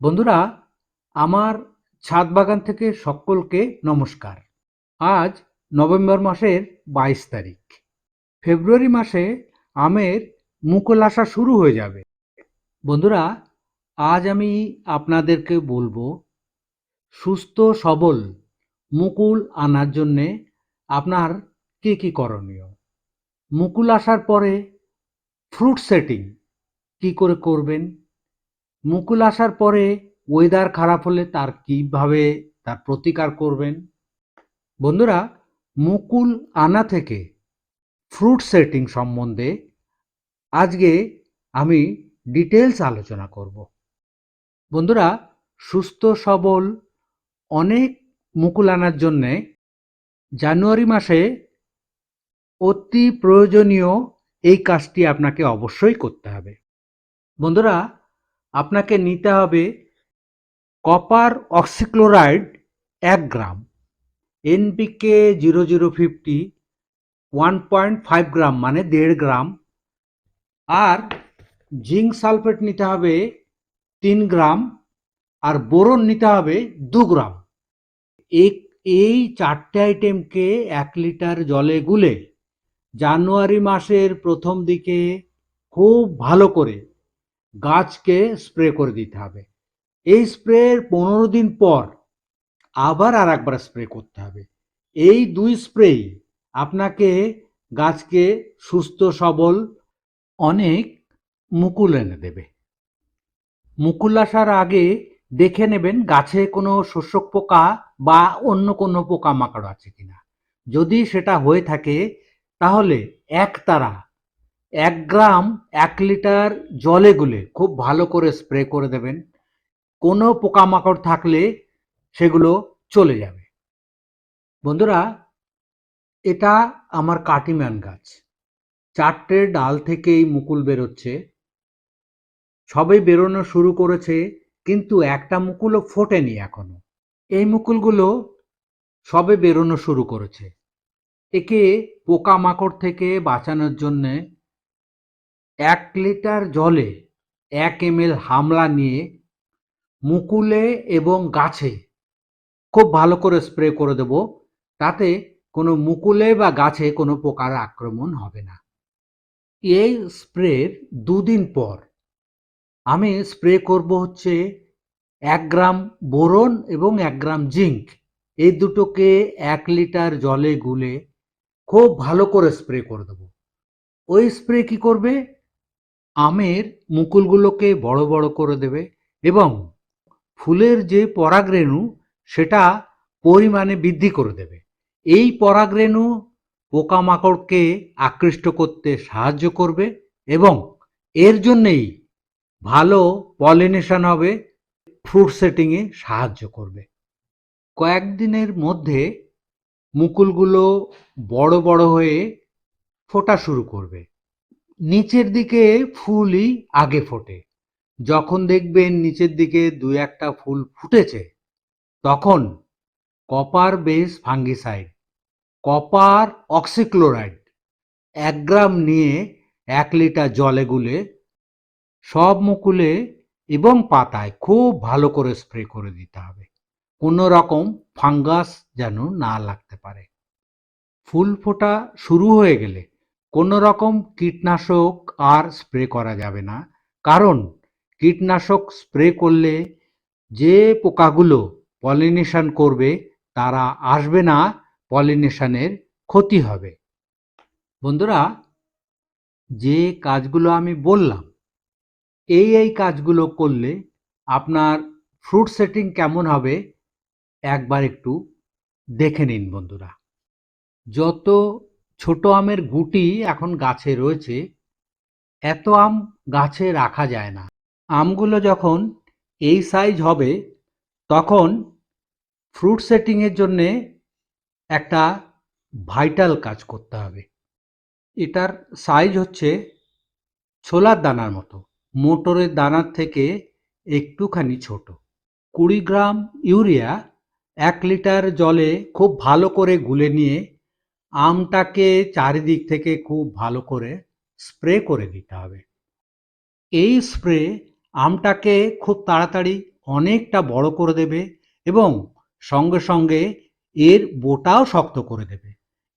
বন্ধুরা, আমার ছাদ বাগান থেকে সকলকে নমস্কার। আজ নভেম্বর মাসের 22 তারিখ। ফেব্রুয়ারি মাসে আমের মুকুল আসা শুরু হয়ে যাবে। বন্ধুরা, আজ আমি আপনাদেরকে বলবো সুস্থ সবল মুকুল আনার জন্যে আপনার কি কি করণীয়। মুকুল আসার পরে ফ্রুট সেটিং কি করে করবেন, মুকুল আসার পরে ওয়েদার খারাপ হলে তার কিভাবে তার প্রতিকার করবেন। বন্ধুরা, মুকুল আনা থেকে ফ্রুট সেটিং সম্বন্ধে আজকে আমি ডিটেলস আলোচনা করব। বন্ধুরা, সুস্থ সবল অনেক মুকুল আনার জন্যে জানুয়ারি মাসে অতি প্রয়োজনীয় এই কাজটি আপনাকে অবশ্যই করতে হবে। বন্ধুরা, আপনাকে নিতে হবে কপার অক্সিক্লোরাইড 1 গ্রাম, এনপিকে 0050 1.5 গ্রাম মানে 1.5 গ্রাম, আর জিঙ্ক সালফেট নিতে হবে 3 গ্রাম, আর বোরন নিতে হবে 2 গ্রাম। এই চারটে আইটেমকে 1 লিটার জলে গুলে জানুয়ারি মাসের প্রথম দিকে খুব ভালো করে গাছকে স্প্রে করে দিতে হবে। এই স্প্রের 15 দিন পর আবার আর একবার স্প্রে করতে হবে। এই দুই স্প্রেই আপনাকে গাছকে সুস্থ সবল অনেক মুকুল এনে দেবে। মুকুল আসার আগে দেখে নেবেন গাছে কোনো শোষক পোকা বা অন্য কোনো পোকামাকড় আছে কিনা। যদি সেটা হয়ে থাকে তাহলে একতারা 1 গ্রাম 1 লিটার জলে গুলে খুব ভালো করে স্প্রে করে দেবেন। কোনো পোকামাকড় থাকলে সেগুলো চলে যাবে। বন্ধুরা, এটা আমার কাটিম্যান গাছ। 4টে ডাল থেকেই মুকুল বেরোচ্ছে। সবে বেরোনো শুরু করেছে, কিন্তু একটা মুকুলও ফোটেনি এখনো। এই মুকুলগুলো সবে বেরোনো শুরু করেছে। একে পোকামাকড় থেকে বাঁচানোর জন্যে 1 লিটার জলে 1 ml হামলা নিয়ে মুকুলে এবং গাছে খুব ভালো করে স্প্রে করে দেব। তাতে কোনো মুকুলে বা গাছে কোনো পোকার আক্রমণ হবে না। এই স্প্রের 2 দিন পর আমি স্প্রে করব হচ্ছে 1 গ্রাম বোরন এবং 1 গ্রাম জিঙ্ক। এই দুটোকে 1 লিটার জলে গুলে খুব ভালো করে স্প্রে করে দেব। ওই স্প্রে কি করবে, আমের মুকুলগুলোকে বড় বড় করে দেবে এবং ফুলের যে পরাগরেণু সেটা পরিমাণে বৃদ্ধি করে দেবে। এই পরাগরেণু পোকামাকড়কে আকৃষ্ট করতে সাহায্য করবে এবং এর জন্যেই ভালো পলিনেশন হবে, ফ্রুট সেটিংয়ে সাহায্য করবে। কয়েকদিনের মধ্যে মুকুলগুলো বড় বড় হয়ে ফোটা শুরু করবে। নিচের দিকে ফুলই আগে ফোটে। যখন দেখবেন নিচের দিকে 2-1টা ফুল ফুটেছে, তখন copper base fungicide, copper oxychloride 1 গ্রাম নিয়ে 1 লিটার জলে গুলে সব মুকুলে এবং পাতায় খুব ভালো করে স্প্রে করে দিতে হবে। কোনো রকম ফাঙ্গাস যেন না লাগতে পারে। ফুল ফোটা শুরু হয়ে গেলে কোনো রকম কীটনাশক আর স্প্রে করা যাবে না, কারণ কীটনাশক স্প্রে করলে যে পোকাগুলো পলিনেশন করবে তারা আসবে না, পলিনেশনের ক্ষতি হবে। বন্ধুরা, যে কাজগুলো আমি বললাম এই কাজগুলো করলে আপনার ফ্রুট সেটিং কেমন হবে একবার একটু দেখে নিন। বন্ধুরা, যত ছোট আমের গুটি এখন গাছে রয়েছে, এত আম গাছে রাখা যায় না। আমগুলো যখন এই সাইজ হবে তখন ফ্রুট সেটিংয়ের জন্যে একটা ভাইটাল কাজ করতে হবে। এটার সাইজ হচ্ছে ছোলার দানার মতো, মোটরের দানার থেকে একটুখানি ছোট। 20 গ্রাম ইউরিয়া 1 লিটার জলে খুব ভালো করে গুলে নিয়ে আমটাকে চারিদিক থেকে খুব ভালো করে স্প্রে করে দিতে হবে। এই স্প্রে আমটাকে খুব তাড়াতাড়ি অনেকটা বড় করে দেবে এবং সঙ্গে সঙ্গে এর বোটাও শক্ত করে দেবে।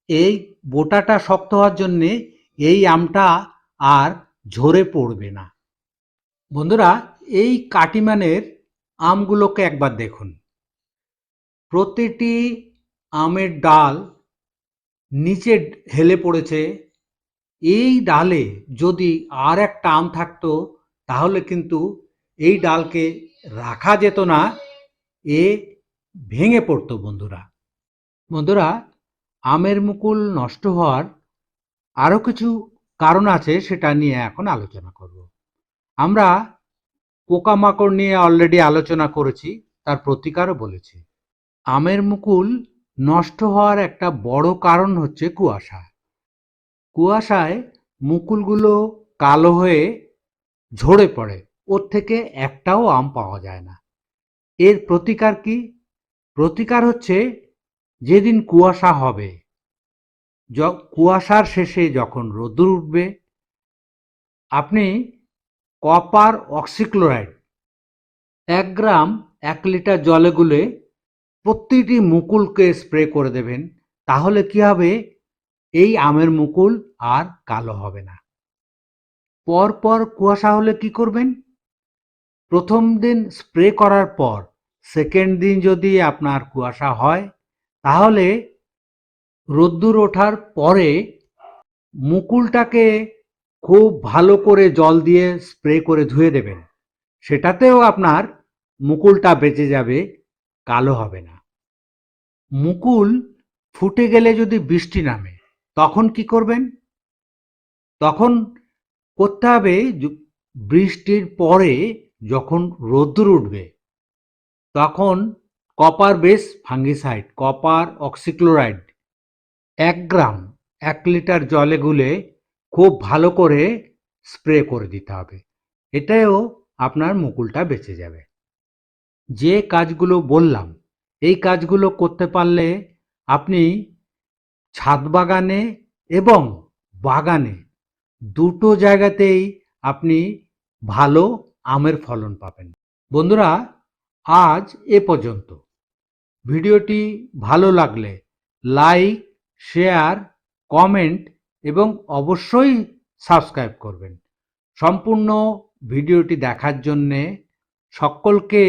এই বোটাটা শক্ত হওয়ার জন্যে এই আমটা আর ঝরে পড়বে না। বন্ধুরা, এই কাটিমানের আমগুলোকে একবার দেখুন। প্রতিটি আমের ডাল নিচে হেলে পড়েছে। এই ডালে যদি আর একটা আম থাকতো তাহলে কিন্তু এই ডালকে রাখা যেত না, এ ভেঙে পড়তো বন্ধুরা। বন্ধুরা, আমের মুকুল নষ্ট হওয়ার আরো কিছু কারণ আছে, সেটা নিয়ে এখন আলোচনা করব। আমরা পোকামাকড় নিয়ে অলরেডি আলোচনা করেছি, তার প্রতিকারও বলেছি। আমের মুকুল নষ্ট হওয়ার একটা বড় কারণ হচ্ছে কুয়াশা। কুয়াশায় মুকুলগুলো কালো হয়ে ঝরে পড়ে, ওর থেকে একটাও আম পাওয়া যায় না। এর প্রতিকার কি? প্রতিকার হচ্ছে, যেদিন কুয়াশা হবে, কুয়াশার শেষে যখন রোদ্দুর উঠবে, আপনি কপার অক্সিক্লোরাইড 1 গ্রাম 1 লিটার জলে গুলে প্রতিটি মুকুলকে স্প্রে করে দেবেন। তাহলে কি হবে, এই আমের মুকুল আর কালো হবে না। পরপর কুয়াশা হলে কি করবেন? প্রথম দিন স্প্রে করার পর সেকেন্ড দিন যদি আপনার কুয়াশা হয়, তাহলে রোদ্দুর ওঠার পরে মুকুলটাকে খুব ভালো করে জল দিয়ে স্প্রে করে ধুয়ে দেবেন। সেটাতেও আপনার মুকুলটা বেঁচে যাবে, কালো হবে না। মুকুল ফুটে গেলে যদি বৃষ্টি নামে, তখন কি করবেন? তখন করতে হবে, বৃষ্টির পরে যখন রোদ্দুর উঠবে, তখন copper base fungicide, copper oxychloride 1 গ্রাম 1 লিটার জলে গুলে খুব ভালো করে স্প্রে করে দিতে হবে। এতেও আপনার মুকুলটা বেঁচে যাবে। যে কাজগুলো বললাম, এই কাজগুলো করতে পারলে আপনি ছাদ বাগানে এবং বাগানে দুটো জায়গাতেই আপনি ভালো আমের ফলন পাবেন। বন্ধুরা, আজ এ পর্যন্ত। ভিডিওটি ভালো লাগলে লাইক, শেয়ার, কমেন্ট এবং অবশ্যই সাবস্ক্রাইব করবেন। সম্পূর্ণ ভিডিওটি দেখার জন্যে সকলকে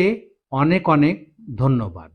অনেক অনেক ধন্যবাদ।